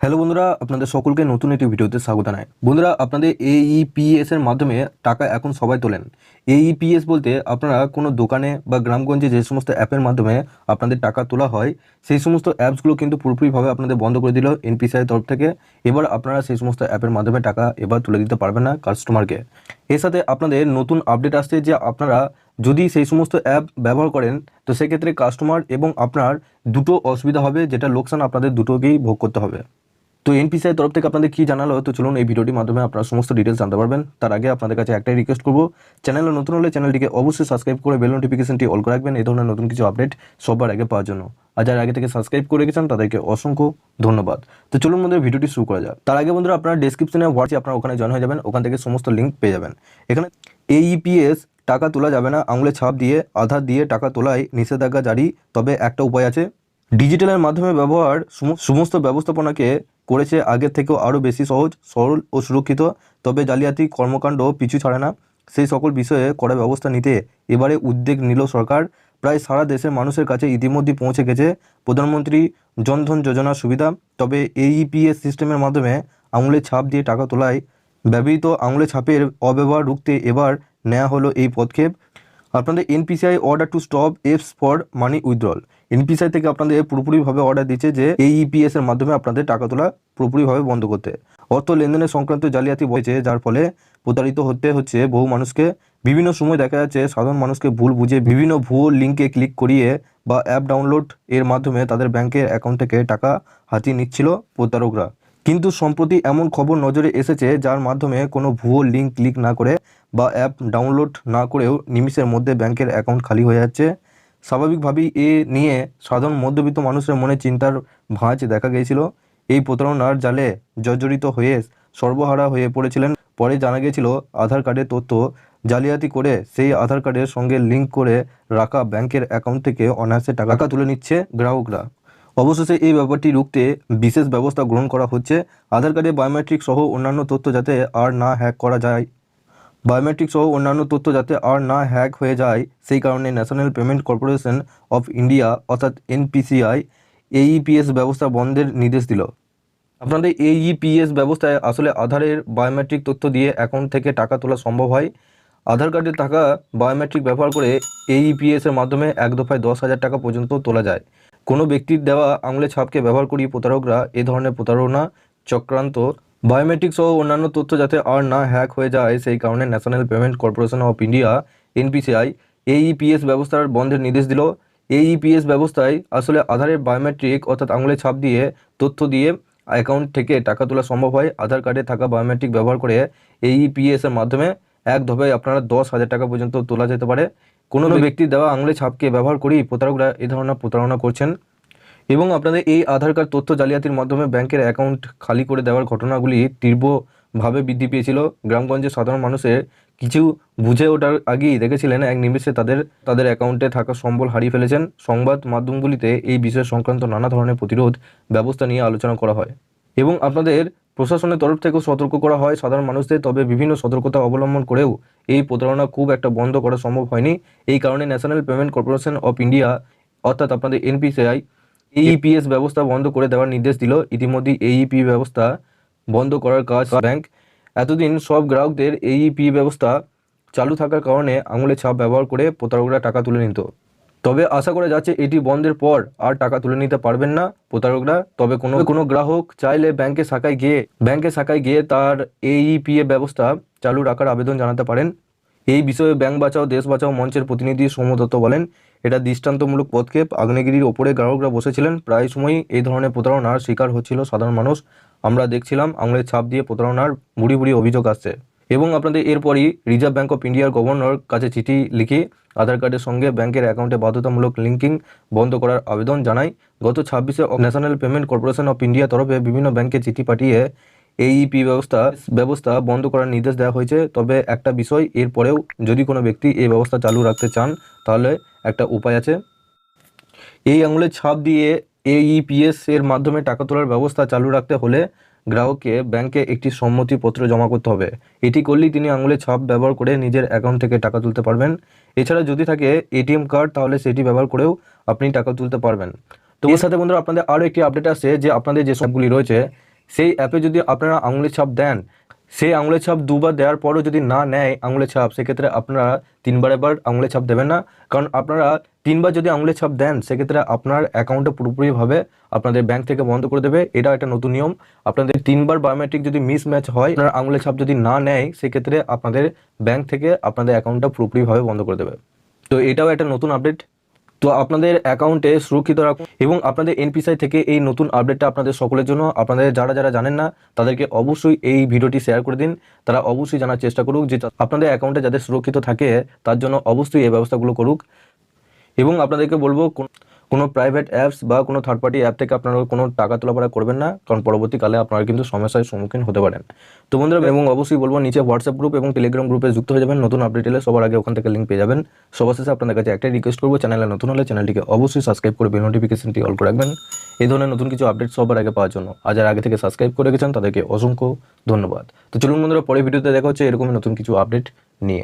Hello বন্ধুরা, আপনাদের সকলকে নতুন একটি ভিডিওতে স্বাগত জানাই। বন্ধুরা, আপনাদের এইপিএস এর মাধ্যমে টাকা এখন সবাই তোলেন। এইপিএস বলতে আপনারা কোনো দোকানে বা গ্রামগঞ্জে যে সমস্ত অ্যাপের মাধ্যমে আপনাদের টাকা তোলা হয়, সেই সমস্ত অ্যাপসগুলো কিন্তু পুরোপুরিভাবে আপনাদের বন্ধ করে দিল এনপিসিআই তরফ থেকে। এবার আপনারা সেই সমস্ত অ্যাপের মাধ্যমে টাকা এবার তুলে দিতে পারবেন না কাস্টমারকে। এর সাথে আপনাদের নতুন আপডেট আসছে যে আপনারা যদি সেই সমস্ত অ্যাপ ব্যবহার করেন, তো সেক্ষেত্রে কাস্টমার এবং আপনার দুটো অসুবিধা হবে, যেটা লোকসান আপনাদের দুটোকেই ভোগ করতে হবে। তো এনপিসিআই তরফ থেকে আপনাদের কি জানালো, তো চলুন এই ভিডিওটির মাধ্যমে আপনারা সমস্ত ডিটেলস জানতে পারবেন। তার আগে আপনাদের কাছে একটাই রিকোয়েস্ট করবো, চ্যানেলে নতুন হলে চ্যানেলটিকে অবশ্যই সাবস্ক্রাইব করে বেল নোটিফিকেশনটি অল করে রাখবেন এই ধরনের নতুন কিছু আপডেট সবার আগে পাওয়ার জন্য। আর যারা আগে থেকে সাবস্ক্রাইব করে রেখেছেন তাদেরকে অসংখ্য ধন্যবাদ। তো চলুন বন্ধুরা, ভিডিওটি শুরু করা যাক। তার আগে বন্ধুরা, আপনারা ডেসক্রিপশনে হোয়াটসঅ্যাপ আপনারা ওখানে জয়েন হয়ে যাবেন, ওখান থেকে সমস্ত লিঙ্ক পেয়ে যাবেন। এখানে এইপিএস টাকা তোলা যাবে না, আঙুলের ছাপ দিয়ে আধার দিয়ে টাকা তোলায় নিষেধাজ্ঞা জারি। তবে একটা উপায় আছে, ডিজিটালের মাধ্যমে ব্যবহার সমস্ত ব্যবস্থাপনাকে করেছে আগের থেকেও আরও বেশি সহজ, সরল ও সুরক্ষিত। তবে জালিয়াতি কর্মকাণ্ড পিছু ছাড়ে না। সেই সকল বিষয়ে কড়া ব্যবস্থা নিতে এবারে উদ্যোগ নিল সরকার। প্রায় সারা দেশের মানুষের কাছে ইতিমধ্যে পৌঁছে গেছে প্রধানমন্ত্রী জনধন যোজনার সুবিধা। তবে এইপিএস সিস্টেমের মাধ্যমে আঙুলের ছাপ দিয়ে টাকা তোলায় ব্যবহৃত আঙুলের ছাপের অব্যবহার রুখতে এবার নেওয়া হলো এই পদক্ষেপ। আপনাদের NPCI order to stop apps for money withdrawal. NPCI থেকে আপনাদের পুরোপুরিভাবে অর্ডার দিচ্ছে যে এইপিএস এর মাধ্যমে আপনাদের টাকা তোলা পুরোপুরিভাবে বন্ধ করতে। অর্থ লেনদেনের সংক্রান্ত জালিয়াতি হয়েছে, যার ফলে প্রতারিত হতে হচ্ছে বহু মানুষকে। বিভিন্ন সময় দেখা যাচ্ছে সাধারণ মানুষকে ভুল বুঝে বিভিন্ন ভুয়ো লিঙ্কে ক্লিক করিয়ে বা অ্যাপ ডাউনলোড এর মাধ্যমে তাদের ব্যাংকের অ্যাকাউন্ট থেকে টাকা হাতিয়ে নিচ্ছিল প্রতারকরা। কিন্তু সম্প্রতি এমন খবর নজরে এসেছে যার মাধ্যমে কোনো ভুয়ো লিঙ্ক ক্লিক না করে বা অ্যাপ ডাউনলোড না করেও নিমিষের মধ্যে ব্যাংকের অ্যাকাউন্ট খালি হয়ে যাচ্ছে। স্বাভাবিকভাবেই এ নিয়ে সাধারণ মধ্যবিত্ত মানুষের মনে চিন্তার ভাঁজ দেখা গিয়েছিল। এই প্রতারণার জালে জর্জরিত হয়ে সর্বহারা হয়ে পড়েছিলেন। পরে জানা গিয়েছিল আধার কার্ডের তথ্য জালিয়াতি করে সেই আধার কার্ডের সঙ্গে লিঙ্ক করে রাখা ব্যাংকের অ্যাকাউন্ট থেকে অনায়াসে টাকা তুলে নিচ্ছে গ্রাহকরা। অবশেষে এই ব্যাপারটি রুখতে বিশেষ ব্যবস্থা গ্রহণ করা হচ্ছে। আধার কার্ডে বায়োমেট্রিক সহ অন্যান্য তথ্য যাতে আর না হ্যাক হয়ে যায়, সেই কারণে national payment corporation of India অর্থাৎ এনপিসিআই এইপিএস ব্যবস্থা বন্ধের নির্দেশ দিল। আপনাদের এইপিএস ব্যবস্থায় আসলে আধারের বায়োমেট্রিক তথ্য দিয়ে অ্যাকাউন্ট থেকে টাকা তোলা সম্ভব হয়। আধার কার্ডে থাকা বায়োমেট্রিক ব্যবহার করে এইপিএস এর মাধ্যমে এক দফায় 10,000 টাকা পর্যন্ত তোলা যায়। কোনো ব্যক্তির দেওয়া আঙুলের ছাপকে ব্যবহার করি প্রতারকরা এ ধরনের প্রতারণা চক্রান্ত বায়োমেট্রিক সহ অন্যান্য তথ্য যাতে আর না হ্যাক হয়ে যায়, সেই কারণে national payment corporation of India NPCI AEPS ব্যবস্থার বন্ধের নির্দেশ দিল। এইপিএস ব্যবস্থায় আসলে আধারের বায়োমেট্রিক অর্থাৎ আঙুলের ছাপ দিয়ে তথ্য দিয়ে অ্যাকাউন্ট থেকে টাকা তোলা সম্ভব হয়। আধার কার্ডে থাকা বায়োমেট্রিক ব্যবহার করে এইপিএস এর মাধ্যমে এক দফায় আপনারা 10,000 টাকা পর্যন্ত তোলা যেতে পারে। কোনো ব্যক্তির দেওয়া আঙুলের ছাপকে ব্যবহার করেই প্রতারকরা এই ধরনের প্রতারণা করছেন। এবং আপনাদের এই আধার কার্ড তথ্য জালিয়াতির মাধ্যমে ব্যাংকের অ্যাকাউন্ট খালি করে দেওয়ার ঘটনাগুলি তীব্রভাবে বৃদ্ধি পেয়েছিল। গ্রামগঞ্জের সাধারণ মানুষের কিছু বুঝে ওঠার আগেই দেখেছিলেন এক নিমেষে তাদের অ্যাকাউন্টে থাকা সম্বল হারিয়ে ফেলেছেন। সংবাদ মাধ্যমগুলিতে এই বিষয় সংক্রান্ত নানা ধরনের প্রতিরোধ ব্যবস্থা নিয়ে আলোচনা করা হয় এবং আপনাদের প্রশাসনের তরফ থেকেও সতর্ক করা হয় সাধারণ মানুষদের। তবে বিভিন্ন সতর্কতা অবলম্বন করেও এই প্রতারণা খুব একটা বন্ধ করা সম্ভব হয়নি। এই কারণে national payment corporation of India অর্থাৎ আপনাদের এনপিসিআই এইপিএস ব্যবস্থা বন্ধ করে দেওয়ার নির্দেশ দিল। ইতিমধ্যে এইপি ব্যবস্থা বন্ধ করার কাজ ব্যাংক। এতদিন সব গ্রাহকদের এইপি ব্যবস্থা চালু থাকার কারণে আঙুলের ছাপ ব্যবহার করে প্রতারকরা টাকা তুলে নিত। তবে আশা করা যাচ্ছে এটি বন্ধের পর আর টাকা তুলে নিতে পারবেন না প্রতারকরা। তবে কোনো গ্রাহক চাইলে ব্যাংকের শাখায় গিয়ে তার এইপিএ ব্যবস্থা চালু রাখার আবেদন জানাতে পারেন। এই বিষয়ে ব্যাংক বাঁচাও দেশ বাঁচাও মঞ্চের প্রতিনিধি সৌম্য দত্ত বলেন, এটা দৃষ্টান্তমূলক পদক্ষেপ। আগ্নেয়গিরির ওপরে গ্রাহকরা বসেছিলেন, প্রায় সময়ই এই ধরনের প্রতারণার শিকার হচ্ছিল সাধারণ মানুষ। আমরা দেখছিলাম আঙুলের ছাপ দিয়ে প্রতারণার বুড়ি অভিযোগ আসছে। এবং আপনাদের এরপরই রিজার্ভ ব্যাঙ্ক অফ ইন্ডিয়ার গভর্নর কাছে চিঠি লিখে আধার কার্ডের সঙ্গে ব্যাংকের অ্যাকাউন্টে বাধ্যতামূলক লিঙ্কিং বন্ধ করার আবেদন জানায়। গত 26শে national payment corporation of India তরফে বিভিন্ন ব্যাংকে চিঠি পাঠিয়ে এইপি ব্যবস্থা বন্ধ করার নির্দেশ দেওয়া হয়েছে। তবে একটা বিষয়, এরপরেও যদি কোনো ব্যক্তি এই ব্যবস্থা চালু রাখতে চান তাহলে একটা উপায় আছে। এই আঙুলের ছাপ দিয়ে এইপিএস এর মাধ্যমে টাকা তোলার ব্যবস্থা চালু রাখতে হলে গ্রাহককে ব্যাংকে একটি সম্মতিপত্র জমা করতে হবে। এটি করলেই তিনি আঙুলের ছাপ ব্যবহার করে নিজের অ্যাকাউন্ট থেকে টাকা তুলতে পারবেন। এছাড়া যদি থাকে এটিএম কার্ড, তাহলে সেটি ব্যবহার করেও আপনি টাকা তুলতে পারবেন। তো এর সাথে বন্ধুরা আপনাদের আরও একটি আপডেট আসছে যে আপনাদের যে সবগুলি রয়েছে সেই অ্যাপে যদি আপনারা আঙুলের ছাপ দেন, সেই আঙুলের ছাপ দুবার দেওয়ার পরও যদি না নেয় আঙুলের ছাপ, সেক্ষেত্রে আপনারা তিনবার আঙুলের ছাপ দেবেন না। কারণ আপনারা তিনবার যদি আঙুলের ছাপ দেন সেক্ষেত্রে আপনার অ্যাকাউন্টটা পুরোপুরিভাবে আপনাদের ব্যাংক থেকে বন্ধ করে দেবে। এটা একটা নতুন নিয়ম। আপনাদের তিনবার বায়োমেট্রিক যদি মিসম্যাচ হয়, আপনার আঙুলের ছাপ যদি না নেয়, সেক্ষেত্রে আপনাদের ব্যাংক থেকে আপনাদের অ্যাকাউন্টটা পুরোপুরিভাবে বন্ধ করে দেবে। তো এটাও একটা নতুন আপডেট। তো আপনাদের অ্যাকাউন্টে সুরক্ষিত রাখুন এবং আপনাদের এনপিসিআই থেকে এই নতুন আপডেটটা আপনাদের সকলের জন্য, আপনাদের যারা জানেন না তাদেরকে অবশ্যই এই ভিডিওটি শেয়ার করে দিন। তারা অবশ্যই জানার চেষ্টা করুক যে আপনাদের অ্যাকাউন্টে যাদের সুরক্ষিত থাকে তার জন্য অবশ্যই এই ব্যবস্থাগুলো করুক। এবং আপনাদেরকে বলবো কোনো প্রাইভেট অ্যাপস বা কোনো থার্ড পার্টি অ্যাপ থেকে আপনারা কোনো টাকা তোলাপাড়া করবেন না, কারণ পরবর্তীকালে আপনারা কিন্তু সমস্যার সম্মুখীন হতে পারেন। তো বন্ধুরা, এবং অবশ্যই বলবো নিচে হোয়াটসঅ্যাপ গ্রুপ এবং টেলিগ্রাম গ্রুপে যুক্ত হয়ে যাবেন। নতুন আপডেট এলে সবার আগে ওখান থেকে লিঙ্ক পেয়ে যাবেন। সবার শেষে আপনাদের কাছে একটাই রিকোয়েস্ট করবো, চ্যানেলে নতুন হলে চ্যানেলটিকে অবশ্যই সাবস্ক্রাইব করে বেল নোটিফিকেশনটি অল করে রাখবেন এই ধরনের নতুন কিছু আপডেট সবার আগে পাওয়ার জন্য। আর যারা আগে থেকে সাবস্ক্রাইব করে রেখেছেন তাদেরকে অসংখ্য ধন্যবাদ। তো চলুন বন্ধুরা, পরের ভিডিওতে দেখা হচ্ছে এরকমই নতুন কিছু আপডেট নিয়ে।